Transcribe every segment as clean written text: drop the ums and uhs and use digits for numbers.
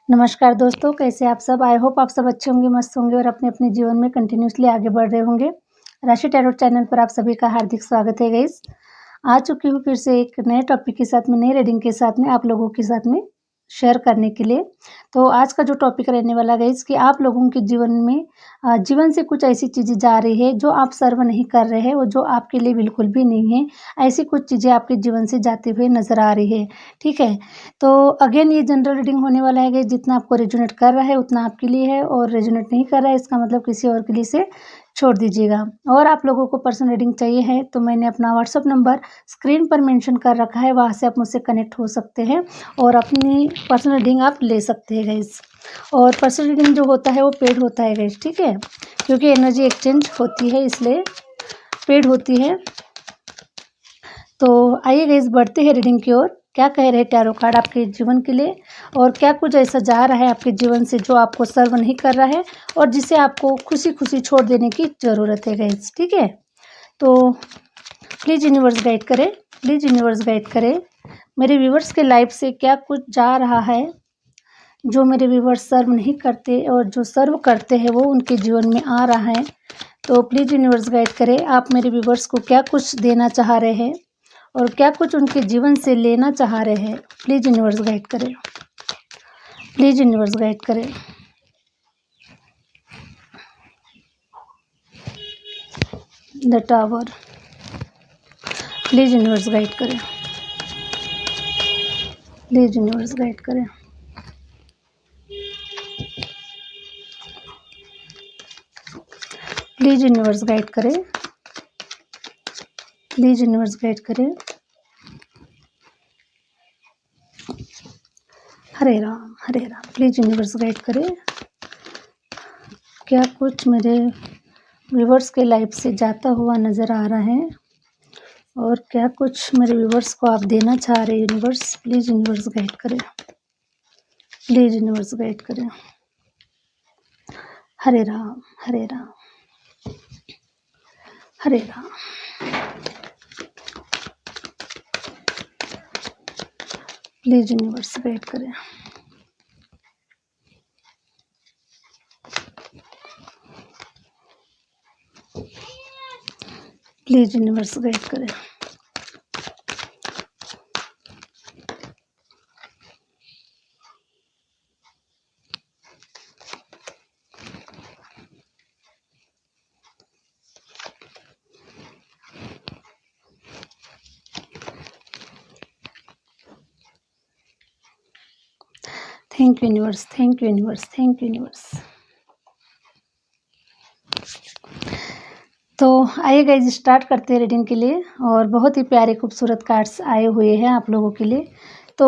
नमस्कार दोस्तों, कैसे आप सब? आई होप आप सब अच्छे होंगे, मस्त होंगे और अपने-अपने जीवन में कंटिन्यूअसली आगे बढ़ रहे होंगे। राशि टैरोट चैनल पर आप सभी का हार्दिक स्वागत है गाइस। आ चुकी हूँ फिर से एक नए टॉपिक के साथ में, नई रीडिंग के साथ में आप लोगों के साथ में शेयर करने के लिए। तो आज का जो टॉपिक रहने वाला गाइस कि आप लोगों के जीवन में जीवन से कुछ ऐसी चीज़ें जा रही है जो आप सर्व नहीं कर रहे हैं और जो आपके लिए बिल्कुल भी नहीं है। ऐसी कुछ चीज़ें आपके जीवन से जाते हुए नज़र आ रही है, ठीक है? तो अगेन ये जनरल रीडिंग होने वाला है गाइस, जितना आपको रेजोनेट कर रहा है उतना आपके लिए है और रेजोनेट नहीं कर रहा है इसका मतलब किसी और के लिए से छोड़ दीजिएगा। और आप लोगों को पर्सनल रीडिंग चाहिए है तो मैंने अपना व्हाट्सअप नंबर स्क्रीन पर मेंशन कर रखा है, वहाँ से आप मुझसे कनेक्ट हो सकते हैं और अपनी पर्सनल रीडिंग आप ले सकते हैं गाइस। और पर्सनल रीडिंग जो होता है वो पेड होता है गाइस, ठीक है? क्योंकि एनर्जी एक्सचेंज होती है इसलिए पेड होती है। तो आइए गाइस बढ़ते हैं रीडिंग की ओर। क्या कह रहे हैं टैरो कार्ड आपके जीवन के लिए और क्या कुछ ऐसा जा रहा है आपके जीवन से जो आपको सर्व नहीं कर रहा है और जिसे आपको खुशी-खुशी छोड़ देने की ज़रूरत है गाइस, ठीक है? तो प्लीज़ यूनिवर्स गाइड करें, प्लीज़ यूनिवर्स गाइड करें। मेरे व्यूअर्स के लाइफ से क्या कुछ जा रहा है जो मेरे व्यूअर्स सर्व नहीं करते और जो सर्व करते हैं वो उनके जीवन में आ रहा है। तो प्लीज़ यूनिवर्स गाइड करें, आप मेरे व्यूअर्स को क्या कुछ देना चाह रहे हैं और क्या कुछ उनके जीवन से लेना चाह रहे हैं। प्लीज़ यूनिवर्स गाइड करें, प्लीज़ यूनिवर्स गाइड करें। The tower, please universe guide करें, प्लीज़ यूनिवर्स गाइड करें। प्लीज़ यूनिवर्स गाइड करें, प्लीज़ यूनिवर्स गाइड करें। हरे राम, हरे राम। प्लीज़ यूनिवर्स गाइड करें। क्या कुछ मेरे व्यूअर्स के लाइफ से जाता हुआ नज़र आ रहा है और क्या कुछ मेरे व्यूअर्स को आप देना चाह रहे हैं यूनिवर्स। प्लीज़ यूनिवर्स गाइड करें, प्लीज़ यूनिवर्स गाइड करें। हरे राम, हरे राम, हरे राम। प्लीज़ यूनिवर्स गाइड करें। प्लीज़ यूनिवर्स गाइड करें। Thank you universe, thank you universe, thank you universe. तो आइए गाइज स्टार्ट करते हैं रीडिंग के लिए और बहुत ही प्यारे खूबसूरत कार्ड्स आए हुए हैं आप लोगों के लिए। तो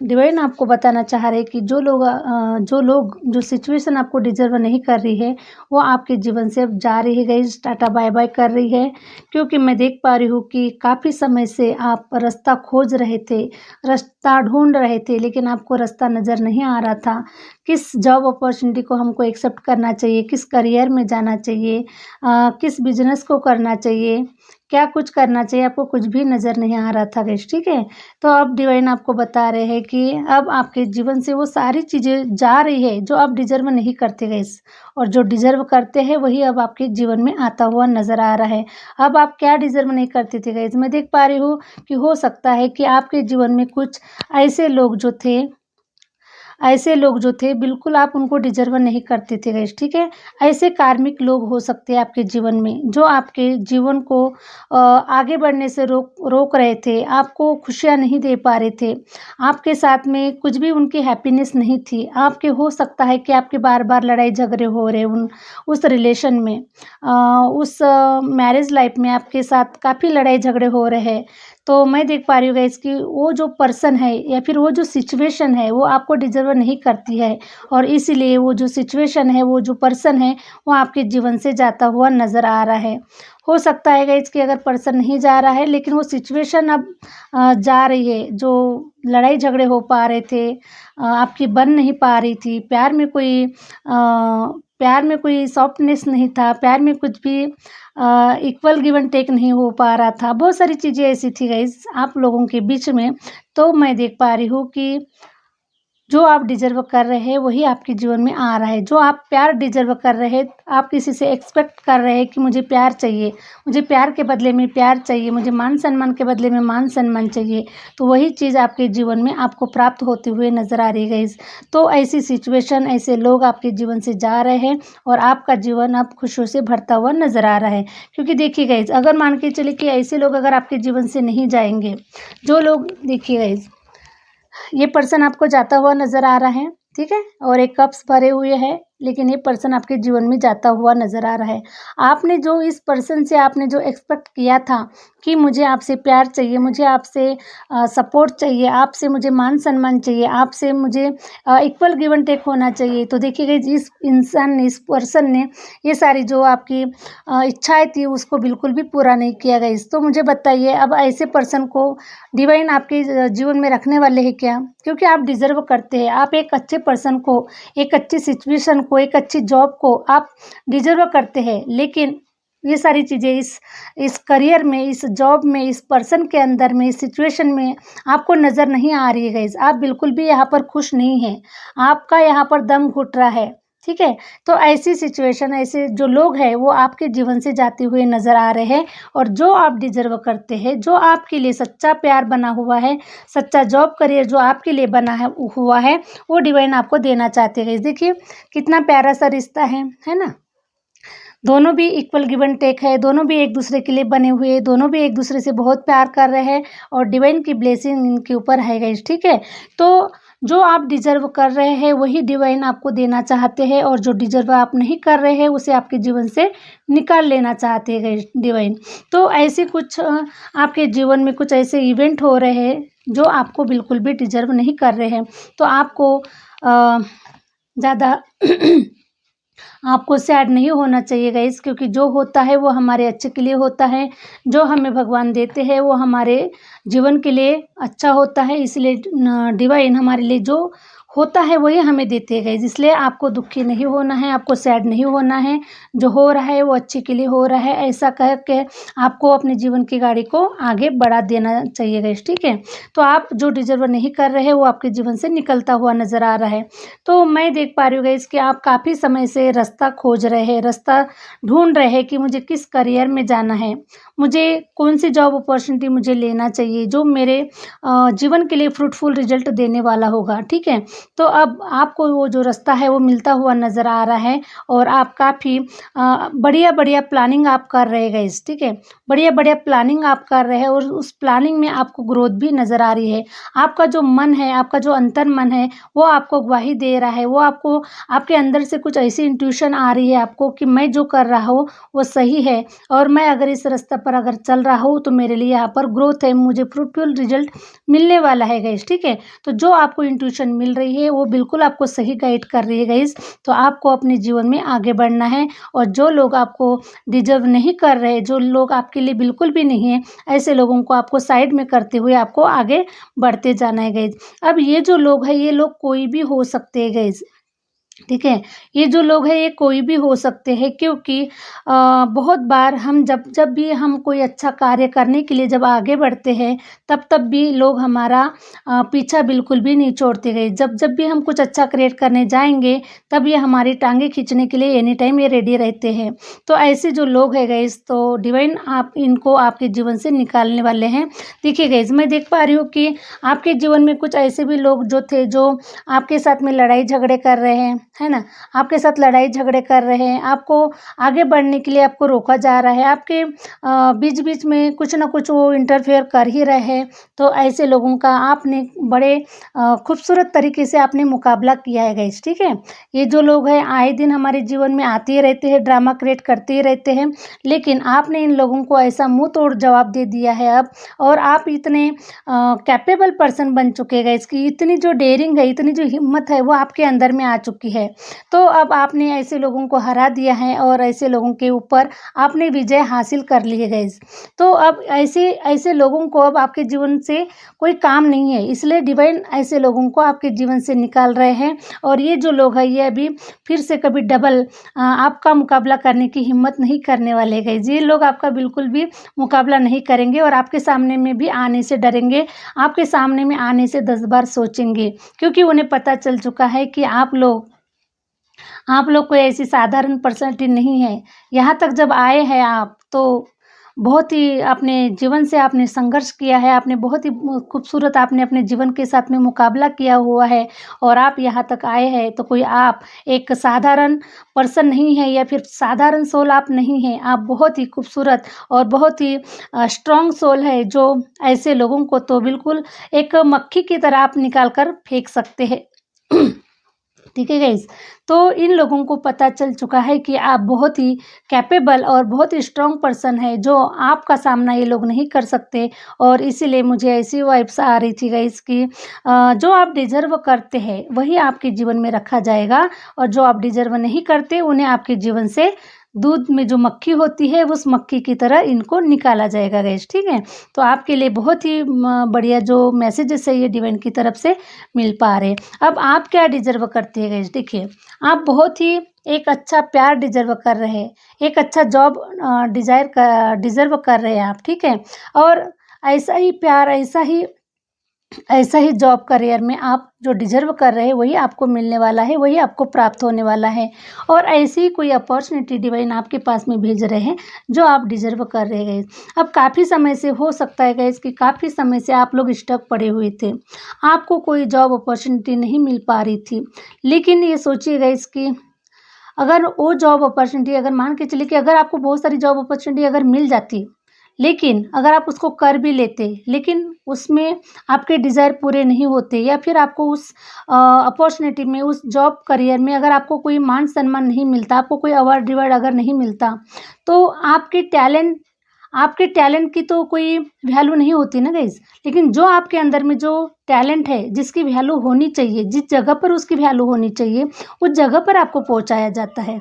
डिवाइन आपको बताना चाह रहे हैं कि जो सिचुएशन आपको डिजर्व नहीं कर रही है वो आपके जीवन से अब जा रही है गाइज, टाटा बाय बाय कर रही है। क्योंकि मैं देख पा रही हूँ कि काफ़ी समय से आप रास्ता खोज रहे थे, रास्ता ढूंढ रहे थे लेकिन आपको रास्ता नज़र नहीं आ रहा था। किस जॉब अपॉर्चुनिटी को हमको एक्सेप्ट करना चाहिए, किस करियर में जाना चाहिए, किस बिजनेस को करना चाहिए, क्या कुछ करना चाहिए, आपको कुछ भी नज़र नहीं आ रहा था गाइस, ठीक है? तो अब डिवाइन आपको बता रहे हैं कि अब आपके जीवन से वो सारी चीज़ें जा रही है जो आप डिज़र्व नहीं करते गाइस, और जो डिज़र्व करते हैं वही अब आपके जीवन में आता हुआ नज़र आ रहा है। अब आप क्या डिज़र्व नहीं करते थे गाइस, मैं देख पा रही हूँ कि हो सकता है कि आपके जीवन में कुछ ऐसे लोग जो थे बिल्कुल आप उनको डिज़र्व नहीं करते थे गाइस, ठीक है? ऐसे कार्मिक लोग हो सकते हैं आपके जीवन में जो आपके जीवन को आगे बढ़ने से रोक रहे थे, आपको खुशियाँ नहीं दे पा रहे थे, आपके साथ में कुछ भी उनकी हैप्पीनेस नहीं थी। आपके हो सकता है कि आपके बार-बार लड़ाई झगड़े हो रहे उस रिलेशन में, उस मैरिज लाइफ में आपके साथ काफ़ी लड़ाई झगड़े हो रहे हैं। तो मैं देख पा रही हूँ गाइस कि वो जो पर्सन है या फिर वो जो सिचुएशन है वो आपको डिज़र्व नहीं करती है और इसीलिए वो जो सिचुएशन है, वो जो पर्सन है, वो आपके जीवन से जाता हुआ नज़र आ रहा है। हो सकता है गाइस कि अगर पर्सन नहीं जा रहा है लेकिन वो सिचुएशन अब जा रही है, जो लड़ाई झगड़े हो पा रहे थे, आपकी बन नहीं पा रही थी, प्यार में कोई सॉफ्टनेस नहीं था, प्यार में कुछ भी इक्वल गिव एंड टेक नहीं हो पा रहा था। बहुत सारी चीज़ें ऐसी थी गाइस आप लोगों के बीच में। तो मैं देख पा रही हूँ कि जो आप डिज़र्व कर रहे हैं वही आपके जीवन में आ रहा है। जो आप प्यार डिज़र्व कर रहे हैं, आप किसी से एक्सपेक्ट कर रहे हैं कि मुझे प्यार चाहिए, मुझे प्यार के बदले में प्यार चाहिए, मुझे मान-सम्मान के बदले में मान-सम्मान चाहिए, तो वही चीज़ आपके जीवन में आपको प्राप्त होते हुए नज़र आ रही है गाइज़। तो ऐसी सिचुएशन, ऐसे लोग आपके जीवन से जा रहे हैं और आपका जीवन अब खुशियों से भरता हुआ नज़र आ रहा है। क्योंकि देखिए गाइज़, अगर मान के चलिए कि ऐसे लोग अगर आपके जीवन से नहीं जाएँगे, जो लोग देखिए गाइज़, ये पर्सन आपको जाता हुआ नज़र आ रहा है, ठीक है? और एक कप्स भरे हुए हैं, लेकिन ये पर्सन आपके जीवन में जाता हुआ नज़र आ रहा है। आपने जो इस पर्सन से आपने जो एक्सपेक्ट किया था कि मुझे आपसे प्यार चाहिए, मुझे आपसे सपोर्ट चाहिए, आपसे मुझे मान-सम्मान चाहिए, आपसे मुझे इक्वल गिव एंड टेक होना चाहिए। तो देखिए इस इंसान ने, इस पर्सन ने ये सारी जो आपकी इच्छाएँ थी उसको बिल्कुल भी पूरा नहीं किया गाइस। तो मुझे बताइए, अब ऐसे पर्सन को डिवाइन आपके जीवन में रखने वाले हैं क्या? क्योंकि आप डिज़र्व करते हैं। आप एक अच्छे पर्सन को, एक अच्छी सिचुएशन को, एक अच्छी जॉब को आप डिज़र्व करते हैं। लेकिन ये सारी चीज़ें इस करियर में, इस जॉब में, इस पर्सन के अंदर में, इस सिचुएशन में आपको नज़र नहीं आ रही है गाइस। आप बिल्कुल भी यहाँ पर खुश नहीं हैं। आपका यहाँ पर दम घुट रहा है, ठीक है? तो ऐसी सिचुएशन, ऐसे जो लोग हैं वो आपके जीवन से जाते हुए नज़र आ रहे हैं। और जो आप डिज़र्व करते हैं, जो आपके लिए सच्चा प्यार बना हुआ है, सच्चा जॉब करियर जो आपके लिए बना है हुआ है, वो डिवाइन आपको देना चाहते हैं। देखिए कितना प्यारा सा रिश्ता है ना? दोनों भी इक्वल गिव एंड टेक है, दोनों भी एक दूसरे के लिए बने हुए, दोनों भी एक दूसरे से बहुत प्यार कर रहे हैं और डिवाइन की ब्लेसिंग इनके ऊपर है गाइस, ठीक है? तो जो आप डिज़र्व कर रहे हैं वही डिवाइन आपको देना चाहते हैं, और जो डिज़र्व आप नहीं कर रहे हैं उसे आपके जीवन से निकाल लेना चाहते हैं गाइस डिवाइन। तो ऐसे कुछ आपके जीवन में कुछ ऐसे इवेंट हो रहे हैं जो आपको बिल्कुल भी डिज़र्व नहीं कर रहे हैं। तो आपको ज़्यादा आपको सैड नहीं होना चाहिए गाइस, क्योंकि जो होता है वो हमारे अच्छे के लिए होता है। जो हमें भगवान देते हैं वो हमारे जीवन के लिए अच्छा होता है। इसलिए डिवाइन हमारे लिए जो होता है वही हमें देते हैं गाइस। इसलिए आपको दुखी नहीं होना है, आपको सैड नहीं होना है। जो हो रहा है वो अच्छे के लिए हो रहा है, ऐसा कह के आपको अपने जीवन की गाड़ी को आगे बढ़ा देना चाहिए गाइस, ठीक है? तो आप जो डिज़र्व नहीं कर रहे हैं वो आपके जीवन से निकलता हुआ नज़र आ रहा है। तो मैं देख पा रही हूँ गाइस कि आप काफ़ी समय से रास्ता खोज रहे हैं, रास्ता ढूँढ रहे हैं कि मुझे किस करियर में जाना है, मुझे कौन-सी जॉब अपॉर्च्युनिटी मुझे लेना चाहिए जो मेरे जीवन के लिए फ्रूटफुल रिज़ल्ट देने वाला होगा, ठीक है? तो अब आपको वो जो रास्ता है वो मिलता हुआ नज़र आ रहा है, और आप काफ़ी बढ़िया-बढ़िया प्लानिंग आप कर रहे हैं गाइस, ठीक है? बढ़िया-बढ़िया प्लानिंग आप कर रहे हैं और उस प्लानिंग में आपको ग्रोथ भी नज़र आ रही है। आपका जो मन है, आपका जो अंतर्मन है, वो आपको गवाही दे रहा है। वो आपको, आपके अंदर से कुछ ऐसी इंट्यूशन आ रही है आपको कि मैं जो कर रहा हूँ वो सही है, और मैं अगर इस रास्ते पर अगर चल रहा हूँ तो मेरे लिए यहाँ पर ग्रोथ है, मुझे फ्रूटफुल रिज़ल्ट मिलने वाला है गाइस, ठीक है? तो जो आपको इंट्यूशन मिल रही है वो बिल्कुल आपको सही गाइड कर रही है गाइस। तो आपको अपने जीवन में आगे बढ़ना है, और जो लोग आपको डिज़र्व नहीं कर रहे, जो लोग आपके लिए बिल्कुल भी नहीं है, ऐसे लोगों को आपको साइड में करते हुए आपको आगे बढ़ते जाना है गाइस। अब ये जो लोग हैं, ये लोग कोई भी हो सकते हैं गाइस, ठीक है? ये जो लोग हैं ये कोई भी हो सकते हैं, क्योंकि बहुत बार हम जब जब भी हम कोई अच्छा कार्य करने के लिए जब आगे बढ़ते हैं, तब भी लोग हमारा पीछा बिल्कुल भी नहीं छोड़ते गए। जब जब भी हम कुछ अच्छा क्रिएट करने जाएँगे, तब ये हमारी टाँगें खींचने के लिए एनी टाइम ये रेडी रहते हैं। तो ऐसे जो लोग हैं गाइस, तो डिवाइन आप इनको आपके जीवन से निकालने वाले हैं। देखिए गाइस, मैं देख पा रही हूँ कि आपके जीवन में कुछ ऐसे भी लोग जो थे, जो आपके साथ में लड़ाई झगड़े कर रहे हैं, है ना? आपके साथ लड़ाई झगड़े कर रहे हैं, आपको आगे बढ़ने के लिए आपको रोका जा रहा है, आपके बीच-बीच में कुछ ना कुछ वो इंटरफेयर कर ही रहे हैं। तो ऐसे लोगों का आपने बड़े खूबसूरत तरीके से आपने मुकाबला किया है गाइस, ठीक है? ये जो लोग हैं आए दिन हमारे जीवन में आते ही रहते हैं, ड्रामा क्रिएट करते ही रहते हैं, लेकिन आपने इन लोगों को ऐसा मुँह तोड़ जवाब दे दिया है अब, और आप इतने कैपेबल पर्सन बन चुके हैं गाइस कि इतनी जो डेयरिंग है, इतनी जो हिम्मत है वो आपके अंदर में आ चुकी है। है। तो अब आपने ऐसे लोगों को हरा दिया है और ऐसे लोगों के ऊपर आपने विजय हासिल कर ली है गाइस। तो अब ऐसे ऐसे लोगों को अब आपके जीवन से कोई काम नहीं है, इसलिए डिवाइन ऐसे लोगों को आपके जीवन से निकाल रहे हैं। और ये जो लोग हैं ये अभी फिर से कभी डबल आपका मुकाबला करने की हिम्मत नहीं करने वाले गाइस। ये लोग आपका बिल्कुल भी मुकाबला नहीं करेंगे और आपके सामने में भी आने से डरेंगे, आपके सामने में आने से 10 बार सोचेंगे, क्योंकि उन्हें पता चल चुका है कि आप लोग कोई ऐसी साधारण पर्सनैलिटी नहीं है। यहाँ तक जब आए हैं आप तो बहुत ही अपने जीवन से आपने संघर्ष किया है, आपने बहुत ही खूबसूरत आपने अपने जीवन के साथ में मुकाबला किया हुआ है और आप यहाँ तक आए हैं। तो कोई आप एक साधारण पर्सन नहीं है या फिर साधारण सोल आप नहीं हैं, आप बहुत ही खूबसूरत और बहुत ही स्ट्रॉन्ग सोल है, जो ऐसे लोगों को तो बिल्कुल एक मक्खी की तरह आप निकाल कर फेंक सकते हैं। ठीक है गाइस। तो इन लोगों को पता चल चुका है कि आप बहुत ही कैपेबल और बहुत ही स्ट्रॉन्ग पर्सन है, जो आपका सामना ये लोग नहीं कर सकते। और इसीलिए मुझे ऐसी वाइब्स आ रही थी गाइस कि जो आप डिजर्व करते हैं वही आपके जीवन में रखा जाएगा और जो आप डिजर्व नहीं करते उन्हें आपके जीवन से दूध में जो मक्खी होती है उस मक्खी की तरह इनको निकाला जाएगा गाइस। ठीक है। तो आपके लिए बहुत ही बढ़िया जो मैसेजेस है ये डिवाइन की तरफ से मिल पा रहे हैं। अब आप क्या डिजर्व करते हैं गाइस, देखिए आप बहुत ही एक अच्छा प्यार डिजर्व कर रहे हैं, एक अच्छा जॉब डिजर्व कर रहे हैं आप। ठीक है। और ऐसा ही प्यार ऐसा ही जॉब करियर में आप जो डिजर्व कर रहे हैं वही आपको मिलने वाला है, वही आपको प्राप्त होने वाला है। और ऐसी ही कोई अपॉर्चुनिटी डिवाइन आपके पास में भेज रहे हैं जो आप डिजर्व कर रहे हैं। अब काफ़ी समय से हो सकता है गाइस कि काफ़ी समय से आप लोग स्टक पड़े हुए थे, आपको कोई जॉब अपॉर्चुनिटी नहीं मिल पा रही थी। लेकिन ये सोचिए गाइस कि अगर वो जॉब अपॉर्चुनिटी अगर मान के चलिए कि अगर आपको बहुत सारी जॉब अपॉर्चुनिटी अगर मिल जाती, लेकिन अगर आप उसको कर भी लेते, लेकिन उसमें आपके डिज़ायर पूरे नहीं होते या फिर आपको उस अपॉर्चुनिटी में, उस जॉब करियर में अगर आपको कोई मान सम्मान नहीं मिलता, आपको कोई अवार्ड रिवार्ड अगर नहीं मिलता, तो आपके टैलेंट की तो कोई वैल्यू नहीं होती ना गाइस। लेकिन जो आपके अंदर में जो टैलेंट है, जिसकी वैल्यू होनी चाहिए, जिस जगह पर उसकी वैल्यू होनी चाहिए, उस जगह पर आपको पहुंचाया जाता है।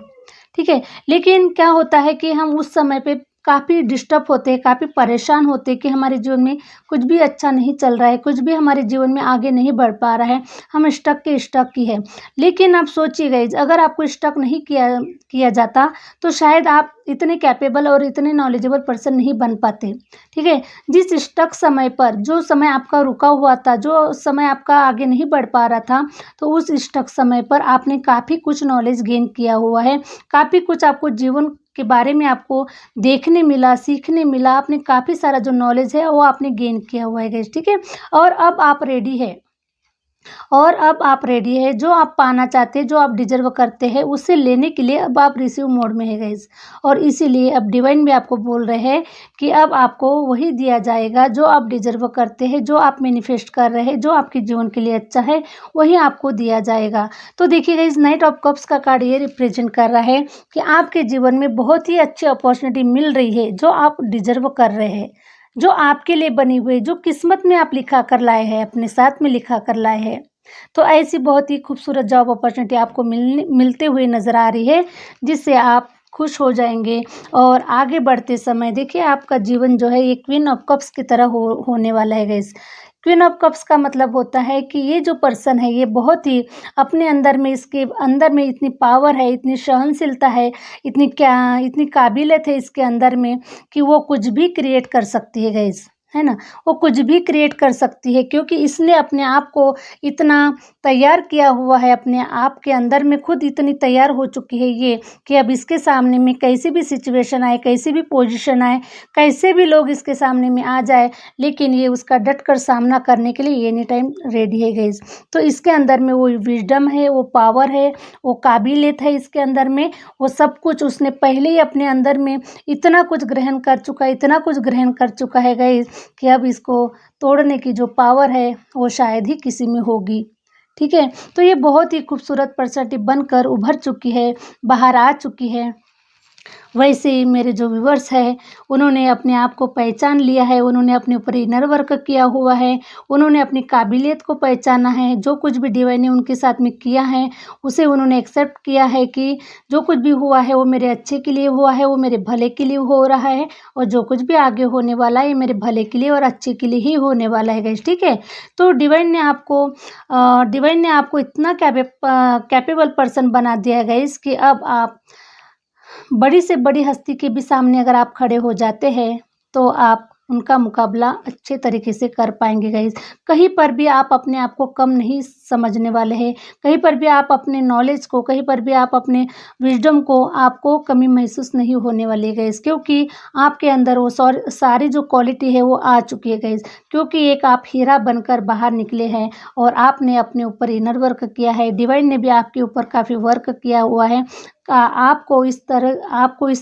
ठीक है। लेकिन क्या होता है कि हम उस समय पे काफ़ी डिस्टर्ब होते हैं, काफ़ी परेशान होते हैं कि हमारे जीवन में कुछ भी अच्छा नहीं चल रहा है, कुछ भी हमारे जीवन में आगे नहीं बढ़ पा रहा है, हम स्टक के स्टक ही है। लेकिन आप सोचिए गाइस, अगर आपको स्टक नहीं किया जाता तो शायद आप इतने कैपेबल और इतने नॉलेजेबल पर्सन नहीं बन पाते। ठीक है। जिस स्टक समय पर, जो समय आपका रुका हुआ था, जो समय आपका आगे नहीं बढ़ पा रहा था, तो उस स्टक समय पर आपने काफ़ी कुछ नॉलेज गेन किया हुआ है, काफ़ी कुछ आपको जीवन के बारे में आपको देखने मिला, सीखने मिला, आपने काफ़ी सारा जो नॉलेज है वो आपने गेन किया हुआ है गाइस। ठीक है। और अब आप रेडी है, जो आप पाना चाहते हैं, जो आप डिजर्व करते हैं, उसे लेने के लिए अब आप रिसीव मोड में है गाइस। और इसीलिए अब डिवाइन भी आपको बोल रहे हैं कि अब आपको वही दिया जाएगा जो आप डिजर्व करते हैं, जो आप मैनिफेस्ट कर रहे हैं, जो आपके जीवन के लिए अच्छा है, वही आपको दिया जाएगा। तो देखिए गाइस, नाइट ऑफ कप्स का कार्ड ये रिप्रेजेंट कर रहा है कि आपके जीवन में बहुत ही अच्छी अपॉर्चुनिटी मिल रही है, जो आप डिजर्व कर रहे हैं, जो आपके लिए बनी हुई, जो किस्मत में आप लिखा कर लाए हैं, अपने साथ में लिखा कर लाए हैं। तो ऐसी बहुत ही खूबसूरत जॉब अपॉर्चुनिटी आपको मिलते हुए नज़र आ रही है, जिससे आप खुश हो जाएंगे। और आगे बढ़ते समय देखिए आपका जीवन जो है ये क्वीन ऑफ कप्स की तरह होने वाला है गाइस। क्वीन ऑफ कप्स का मतलब होता है कि ये जो पर्सन है ये बहुत ही अपने अंदर में, इसके अंदर में इतनी पावर है, इतनी सहनशीलता है, इतनी काबिलियत है इसके अंदर में कि वो कुछ भी क्रिएट कर सकती है गाइस, है ना। वो कुछ भी क्रिएट कर सकती है, क्योंकि इसने अपने आप को इतना तैयार किया हुआ है, अपने आप के अंदर में खुद इतनी तैयार हो चुकी है ये, कि अब इसके सामने में कैसी भी सिचुएशन आए, कैसी भी पोजीशन आए, कैसे भी लोग इसके सामने में आ जाए, लेकिन ये उसका डट कर सामना करने के लिए एनी टाइम रेडी है गाइस। तो इसके अंदर में वो विजडम है, वो पावर है, वो काबिलियत है इसके अंदर में, वो सब कुछ उसने पहले ही अपने अंदर में इतना कुछ ग्रहण कर चुका है, इतना कुछ ग्रहण कर चुका है गाइस, कि अब इसको तोड़ने की जो पावर है वो शायद ही किसी में होगी। ठीक है। तो ये बहुत ही खूबसूरत पर्सनैलिटी बनकर उभर चुकी है, बाहर आ चुकी है। वैसे ही मेरे जो व्यूअर्स हैं, उन्होंने अपने आप को पहचान लिया है, उन्होंने अपने ऊपर इनर वर्क किया हुआ है, उन्होंने अपनी काबिलियत को पहचाना है, जो कुछ भी डिवाइन ने उनके साथ में किया है, उसे उन्होंने एक्सेप्ट किया है कि जो कुछ भी हुआ है वो मेरे अच्छे के लिए हुआ है, वो मेरे भले के लिए हो रहा है और जो कुछ भी आगे होने वाला है, ये मेरे भले के लिए और अच्छे के लिए ही होने वाला है गाइस, ठीक है? तो डिवाइन ने आपको इतना कैपेबल पर्सन बना दिया है गाइस कि अब आप बड़ी से बड़ी हस्ती के भी सामने अगर आप खड़े हो जाते हैं, तो आप उनका मुकाबला अच्छे तरीके से कर पाएँगे गाइज़। कहीं पर भी आप अपने आप को कम नहीं समझने वाले हैं, कहीं पर भी आप अपने नॉलेज को, कहीं पर भी आप अपने विज़डम को आपको कमी महसूस नहीं होने वाली है गाइज़, क्योंकि आपके अंदर वो सारी जो क्वालिटी है वो आ चुकी है गाइज़। क्योंकि एक आप हीरा बनकर बाहर निकले हैं और आपने अपने ऊपर इनर वर्क किया है, डिवाइन ने भी आपके ऊपर काफ़ी वर्क किया हुआ है। आपको इस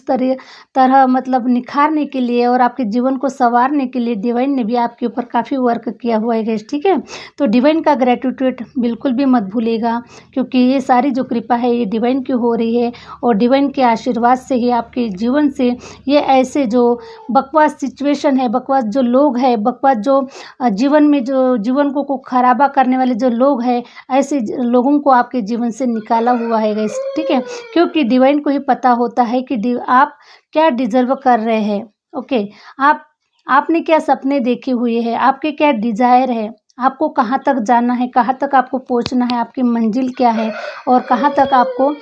तरह मतलब निखारने के लिए और आपके जीवन को सँवारने के लिए डिवाइन ने भी आपके ऊपर काफ़ी वर्क किया हुआ है गाइस, ठीक है? तो डिवाइन का ग्रैटिट्यूड बिल्कुल भी मत भूलिएगा, क्योंकि ये सारी जो कृपा है ये डिवाइन की हो रही है और डिवाइन के आशीर्वाद से ही आपके जीवन से ये ऐसे जो बकवास सिचुएशन है, बकवास जो लोग हैं, बकवास जो जीवन में जो जीवन को खराबा करने वाले जो लोग हैं, ऐसे लोगों को आपके जीवन से निकाला हुआ है गाइस, ठीक है? क्योंकि डिवाइन को ही पता होता है कि आप क्या डिज़र्व कर रहे हैं। ओके, आप आपने क्या सपने देखे हुए हैं, आपके क्या डिज़ायर है, आपको कहाँ तक जाना है, कहाँ तक आपको पहुँचना है, आपकी मंजिल क्या है और कहाँ तक आपको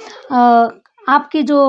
आपकी जो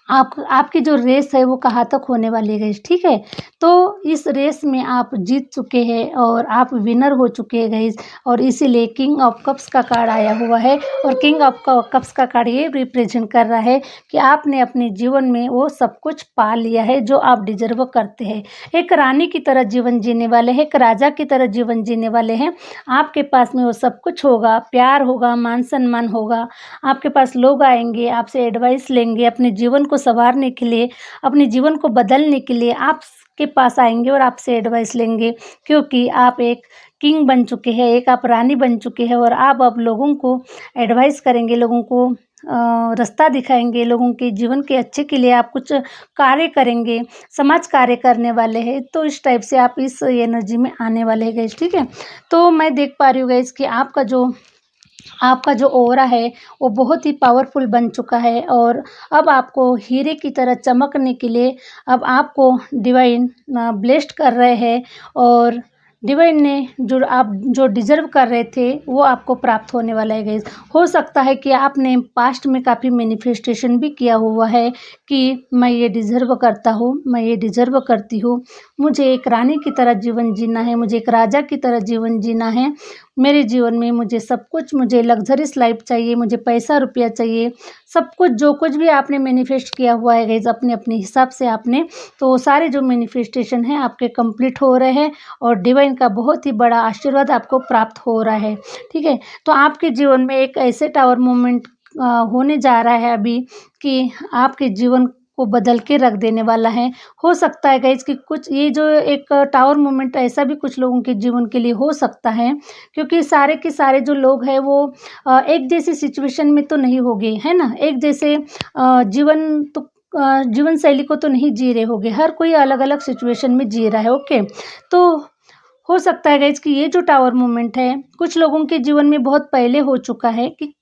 आपकी जो रेस है वो कहाँ तक होने वाली है गाइस, ठीक है? तो इस रेस में आप जीत चुके हैं और आप विनर हो चुके हैं गाइस, और इसीलिए किंग ऑफ कप्स का कार्ड आया हुआ है और किंग ऑफ कप्स का कार्ड ये रिप्रेजेंट कर रहा है कि आपने अपने जीवन में वो सब कुछ पा लिया है जो आप डिज़र्व करते हैं। एक रानी की तरह जीवन जीने वाले हैं, एक राजा की तरह जीवन जीने वाले हैं। आपके पास में वो सब कुछ होगा, प्यार होगा, मान-सम्मान होगा, आपके पास लोग आएँगे, आपसे एडवाइस लेंगे, अपने जीवन को सँवारने के लिए, अपने जीवन को बदलने के लिए आपके पास आएँगे और आपसे एडवाइस लेंगे, क्योंकि आप एक किंग बन चुके हैं, एक आप रानी बन चुके हैं और आप अब लोगों को एडवाइस करेंगे, लोगों को रास्ता दिखाएँगे, लोगों के जीवन के अच्छे के लिए आप कुछ कार्य करेंगे, समाज कार्य करने वाले हैं। तो इस टाइप से आप इस एनर्जी में आने वाले हैं गाइस, ठीक है? तो मैं देख पा रही हूँ गाइस कि आपका जो ऑरा है वो बहुत ही पावरफुल बन चुका है और अब आपको हीरे की तरह चमकने के लिए अब आपको डिवाइन ब्लेस्ड कर रहे हैं और डिवाइन ने जो डिज़र्व कर रहे थे वो आपको प्राप्त होने वाला है गाइस। हो सकता है कि आपने पास्ट में काफ़ी मैनिफेस्टेशन भी किया हुआ है कि मैं ये डिज़र्व करता हूँ, मैं ये डिज़र्व करती हूँ, मुझे एक रानी की तरह जीवन जीना है, मुझे एक राजा की तरह जीवन जीना है। मेरे जीवन में मुझे लग्ज़रियस लाइफ़ चाहिए, मुझे पैसा रुपया चाहिए, सब कुछ जो कुछ भी आपने मैनिफेस्ट किया हुआ है गाइज़ अपने-अपने हिसाब से आपने, तो वो सारे जो मैनिफेस्टेशन हैं आपके कंप्लीट हो रहे हैं और डिवाइन का बहुत ही बड़ा आशीर्वाद आपको प्राप्त हो रहा है, ठीक है? तो आपके जीवन में एक ऐसे टावर मोमेंट होने जा रहा है अभी कि आपके जीवन को बदल के रख देने वाला है। हो सकता है गाइज़ कि कुछ ये जो एक टावर मोमेंट ऐसा भी कुछ लोगों के जीवन के लिए हो सकता है, क्योंकि सारे के सारे जो लोग हैं वो एक जैसी सिचुएशन में तो नहीं होंगे, है ना? एक जैसे जीवन शैली को तो नहीं जी रहे होंगे, हर कोई अलग-अलग सिचुएशन में जी रहा है, ओके? तो हो सकता है गाइज़ कि ये जो टावर मोमेंट है, कुछ लोगों के जीवन में बहुत पहले हो चुका है कि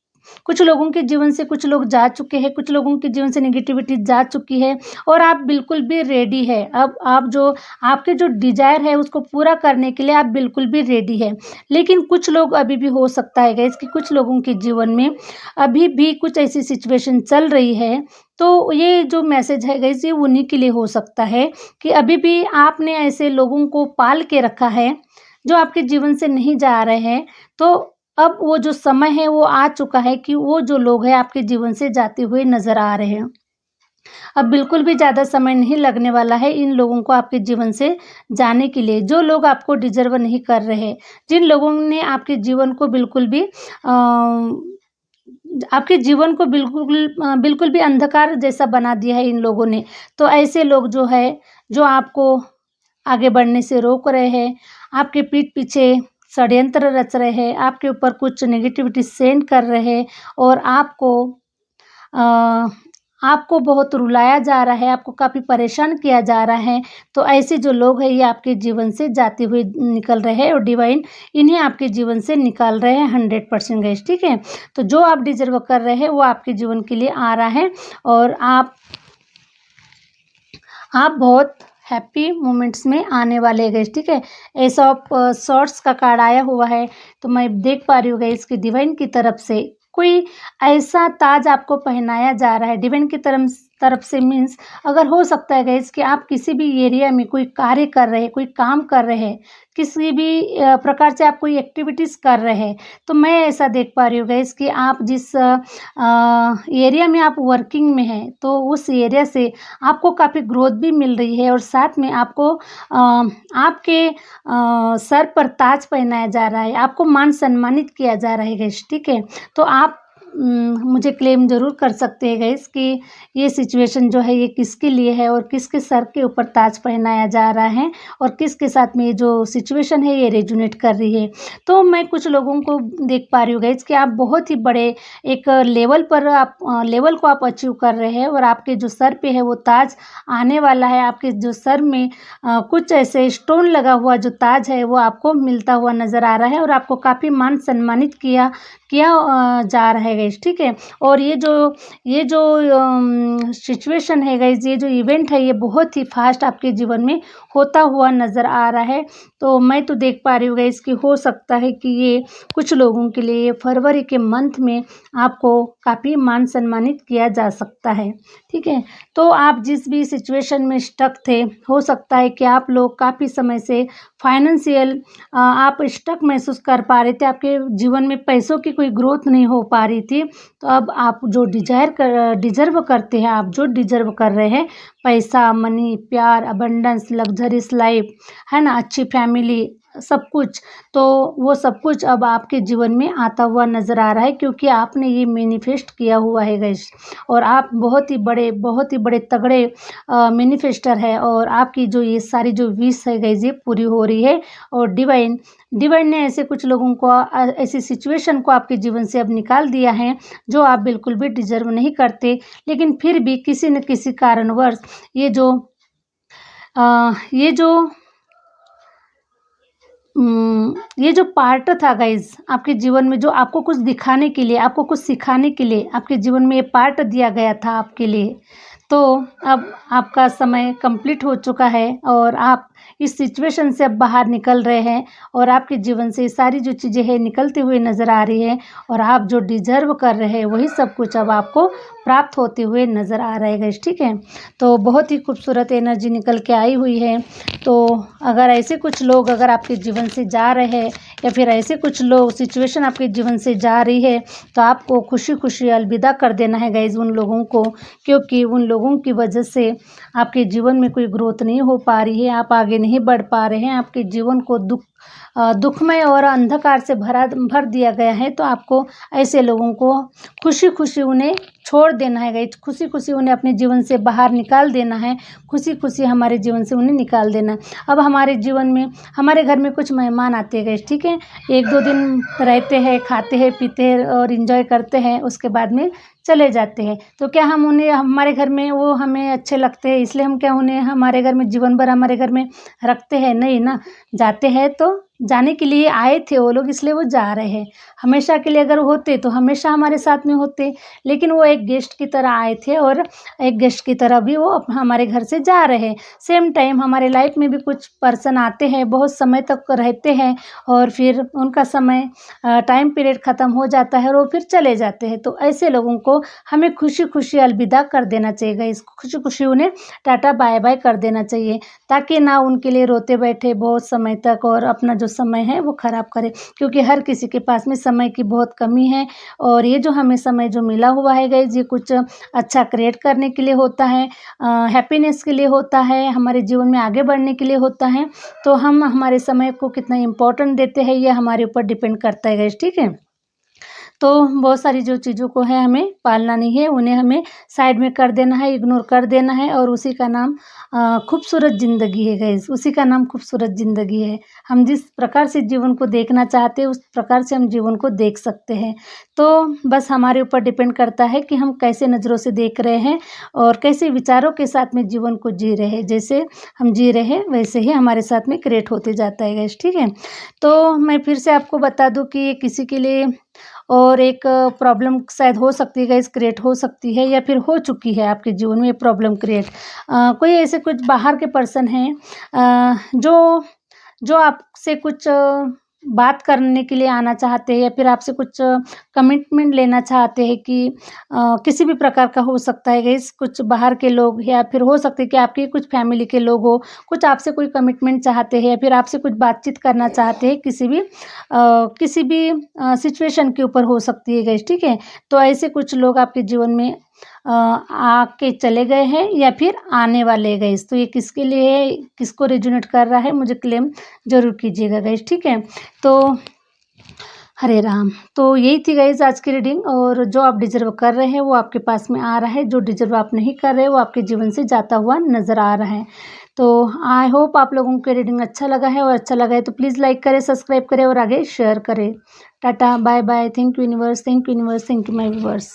कुछ लोगों के जीवन से कुछ लोग जा चुके हैं, कुछ लोगों के जीवन से नेगेटिविटी जा चुकी है और आप बिल्कुल भी रेडी है। अब आपके जो डिज़ायर है उसको पूरा करने के लिए आप बिल्कुल भी रेडी है। लेकिन कुछ लोग अभी भी हो सकता है गाइज़ कि कुछ लोगों के जीवन में अभी भी कुछ ऐसी सिचुएशन चल रही है, तो ये जो मैसेज है गाइज़ ये उन्हीं के लिए हो सकता है कि अभी भी आपने ऐसे लोगों को पाल के रखा है, जो आपके जीवन से नहीं जा रहे हैं। तो अब वो जो समय है वो आ चुका है कि वो जो लोग हैं आपके जीवन से जाते हुए नज़र आ रहे हैं। अब बिल्कुल भी ज़्यादा समय नहीं लगने वाला है इन लोगों को आपके जीवन से जाने के लिए, जो लोग आपको डिज़र्व नहीं कर रहे। जिन लोगों ने आपके जीवन को बिल्कुल भी अंधकार जैसा बना दिया है इन लोगों ने। तो ऐसे लोग जो है, जो आपको आगे बढ़ने से रोक रहे हैं, आपके पीठ पीछे षड्यंत्र रच रहे हैं, आपके ऊपर कुछ नेगेटिविटी सेंड कर रहे हैं और अ, आपको बहुत रुलाया जा रहा है, आपको काफ़ी परेशान किया जा रहा है, तो ऐसे जो लोग हैं ये आपके जीवन से जाते हुए निकल रहे हैं और डिवाइन इन्हें आपके जीवन से निकाल रहे हैं 100% गाइस, ठीक है। तो जो आप डिज़र्व कर रहे हैं वो आपके जीवन के लिए आ रहा है और आप बहुत हैप्पी मोमेंट्स में आने वाले हैं गाइस, ठीक है। एस ऑफ सॉर्ड्स का कार्ड आया हुआ है, तो मैं देख पा रही हूँ गाइस कि डिवाइन की तरफ से कोई ऐसा ताज आपको पहनाया जा रहा है। डिवाइन की तरफ से मीन्स अगर हो सकता है गाइस कि आप किसी भी एरिया में कोई कार्य कर रहे हैं, कोई काम कर रहे हैं, किसी भी प्रकार से आप कोई एक्टिविटीज़ कर रहे हैं, तो मैं ऐसा देख पा रही हूँ गाइस कि आप जिस एरिया में आप वर्किंग में हैं, तो उस एरिया से आपको काफ़ी ग्रोथ भी मिल रही है और साथ में आपको आपके सर पर ताज पहनाया जा रहा है, आपको मान सम्मानित किया जा रहा है गाइस, ठीक है। तो आप मुझे क्लेम ज़रूर कर सकते हैं गाइस कि ये सिचुएशन जो है ये किसके लिए है और किसके सर के ऊपर ताज पहनाया जा रहा है और किसके साथ में ये जो सिचुएशन है ये रेजोनेट कर रही है। तो मैं कुछ लोगों को देख पा रही हूँ गाइस कि आप बहुत ही बड़े एक लेवल पर आप लेवल को आप अचीव कर रहे हैं और आपके जो सर पे है वो ताज आने वाला है। आपके जो सर में कुछ ऐसे स्टोन लगा हुआ जो ताज है वो आपको मिलता हुआ नज़र आ रहा है और आपको काफ़ी मान सम्मानित किया जा रहा है गाइस, ठीक है। और ये जो सिचुएशन है गाइस, ये जो इवेंट है ये बहुत ही फास्ट आपके जीवन में होता हुआ नज़र आ रहा है। तो मैं तो देख पा रही हूँ गाइस कि हो सकता है कि ये कुछ लोगों के लिए फरवरी के मंथ में आपको काफ़ी मान सम्मानित किया जा सकता है, ठीक है। तो आप जिस भी सिचुएशन में स्टक थे, हो सकता है कि आप लोग काफ़ी समय से फाइनेंशियल आप स्टक महसूस कर पा रहे थे, आपके जीवन में पैसों की कोई ग्रोथ नहीं हो पा रही थी। तो अब आप जो डिज़र्व करते हैं, आप जो डिज़र्व कर रहे हैं, पैसा, मनी, प्यार, अबंडेंस, लग्जरियस लाइफ, है ना, अच्छी फैमिली, सब कुछ, तो वो सब कुछ अब आपके जीवन में आता हुआ नज़र आ रहा है क्योंकि आपने ये मैनिफेस्ट किया हुआ है गाइस। और आप बहुत ही बड़े तगड़े मैनिफेस्टर है और आपकी जो ये सारी जो विश है गाइस ये पूरी हो रही है। और डिवाइन ने ऐसे कुछ लोगों को ऐसी सिचुएशन को आपके जीवन से अब निकाल दिया है जो आप बिल्कुल भी डिजर्व नहीं करते, लेकिन फिर भी किसी न किसी कारणवश ये जो ये जो पार्ट था गाइज आपके जीवन में, जो आपको कुछ दिखाने के लिए, आपको कुछ सिखाने के लिए आपके जीवन में ये पार्ट दिया गया था आपके लिए, तो अब आपका समय कंप्लीट हो चुका है और आप इस सिचुएशन से अब बाहर निकल रहे हैं और आपके जीवन से ये सारी जो चीज़ें हैं निकलती हुई नज़र आ रही है और आप जो डिजर्व कर रहे हैं वही सब कुछ अब आपको प्राप्त होते हुए नज़र आ रहा है गाइस, ठीक है। तो बहुत ही खूबसूरत एनर्जी निकल के आई हुई है। तो अगर ऐसे कुछ लोग अगर आपके जीवन से जा रहे हैं या फिर ऐसे कुछ लोग सिचुएशन आपके जीवन से जा रही है, तो आपको खुशी खुशी अलविदा कर देना है गाइज उन लोगों को, क्योंकि उन लोगों की वजह से आपके जीवन में कोई ग्रोथ नहीं हो पा रही है, आप आगे नहीं बढ़ पा रहे हैं, आपके जीवन को दुखमय और अंधकार से भर दिया गया है। तो आपको ऐसे लोगों को खुशी खुशी उन्हें छोड़ देना है गाइज, खुशी खुशी उन्हें अपने जीवन से बाहर निकाल देना है, खुशी खुशी हमारे जीवन से उन्हें निकाल देना है। अब हमारे जीवन में हमारे घर में कुछ मेहमान आते हैं गाइज, ठीक है, 1-2 दिन रहते हैं, खाते हैं, पीते हैं और एंजॉय करते हैं, उसके बाद में चले जाते हैं। तो क्या हम उन्हें हमारे घर में वो हमें अच्छे लगते हैं इसलिए हम क्या उन्हें हमारे घर में जीवन भर हमारे घर में रखते हैं? नहीं ना, जाते हैं तो जाने के लिए आए थे वो लोग इसलिए वो जा रहे हैं। हमेशा के लिए अगर होते तो हमेशा हमारे साथ में होते, लेकिन वो एक गेस्ट की तरह आए थे और एक गेस्ट की तरह भी वो हमारे घर से जा रहे हैं। सेम टाइम हमारे लाइफ में भी कुछ पर्सन आते हैं, बहुत समय तक रहते हैं और फिर उनका समय टाइम पीरियड ख़त्म हो जाता है और वो फिर चले जाते हैं। तो ऐसे लोगों को हमें खुशी खुशी अलविदा कर देना चाहिए, इस खुशी खुशी उन्हें टाटा बाय बाय कर देना चाहिए, ताकि ना उनके लिए रोते बैठे बहुत समय तक और अपना जो समय है वो ख़राब करे, क्योंकि हर किसी के पास में समय की बहुत कमी है। और ये जो हमें समय जो मिला हुआ है गाइस, ये कुछ अच्छा क्रिएट करने के लिए होता है, हैप्पीनेस के लिए होता है, हमारे जीवन में आगे बढ़ने के लिए होता है। तो हम हमारे समय को कितना इम्पोर्टेंट देते हैं ये हमारे ऊपर डिपेंड करता है गाइस, ठीक है। तो बहुत सारी जो चीज़ों को है हमें पालना नहीं है, उन्हें हमें साइड में कर देना है, इग्नोर कर देना है और उसी का नाम खूबसूरत ज़िंदगी है गाइस, उसी का नाम खूबसूरत ज़िंदगी है। हम जिस प्रकार से जीवन को देखना चाहते हैं उस प्रकार से हम जीवन को देख सकते हैं। तो बस हमारे ऊपर डिपेंड करता है कि हम कैसे नज़रों से देख रहे हैं और कैसे विचारों के साथ में जीवन को जी रहे हैं। जैसे हम जी रहे हैं वैसे ही हमारे साथ में क्रिएट होते जाता है गाइस, ठीक है। तो मैं फिर से आपको बता दूँ कि ये किसी के लिए और एक प्रॉब्लम शायद हो सकती है गाइस, क्रिएट हो सकती है या फिर हो चुकी है आपके जीवन में ये प्रॉब्लम क्रिएट। कोई ऐसे कुछ बाहर के पर्सन हैं जो जो आपसे कुछ बात करने के लिए आना चाहते हैं या फिर आपसे कुछ कमिटमेंट लेना चाहते हैं कि किसी भी प्रकार का हो सकता है गाइस, कुछ बाहर के लोग या फिर हो सकते हैं कि आपकी कुछ फैमिली के लोग हो, कुछ आपसे कोई कमिटमेंट चाहते हैं या फिर आपसे कुछ बातचीत करना चाहते हैं किसी भी सिचुएशन के ऊपर हो सकती है गाइस, ठीक है। तो ऐसे कुछ लोग आपके जीवन में आके चले गए हैं या फिर आने वाले हैं गाइस। तो ये किसके लिए है, किसको रेजोनेट कर रहा है, मुझे क्लेम ज़रूर कीजिएगा गाइस, ठीक है। तो हरे राम। तो यही थी गाइस आज की रीडिंग और जो आप डिज़र्व कर रहे हैं वो आपके पास में आ रहा है, जो डिज़र्व आप नहीं कर रहे वो आपके जीवन से जाता हुआ नज़र आ रहा है। तो आई होप आप लोगों को रीडिंग अच्छा लगा है और अच्छा लगा है तो प्लीज़ लाइक करें, सब्सक्राइब करें और आगे शेयर करें। Tata, bye bye, thank you universe, thank you universe, thank you my viewers.